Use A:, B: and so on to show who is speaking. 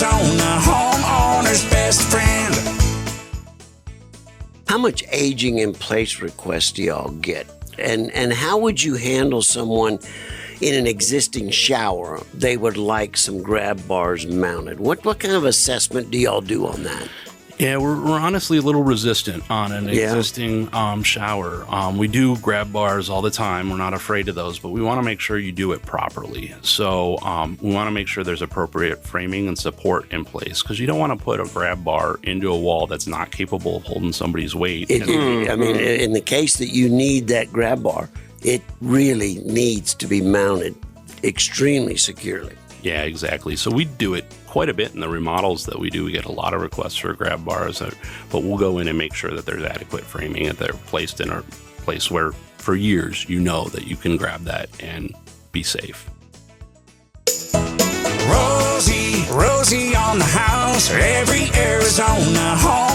A: Arizona, homeowner's best friend.
B: How much aging in place requests do y'all get? And how would you handle someone in an existing shower? They would like some grab bars mounted. What kind of assessment do y'all do on that?
C: Yeah, we're honestly a little resistant on an existing shower. We do grab bars all the time. We're not afraid of those, but we want to make sure you do it properly. So we want to make sure there's appropriate framing and support in place, because you don't want to put a grab bar into a wall that's not capable of holding somebody's weight.
B: I mean, in the case that you need that grab bar, it really needs to be mounted extremely securely.
C: Yeah, exactly. So we do it quite a bit in the remodels that we do. We get a lot of requests for grab bars, but we'll go in and make sure that there's adequate framing, that they're placed in a place where for years you know that you can grab that and be safe.
A: Rosie on the house, every Arizona home.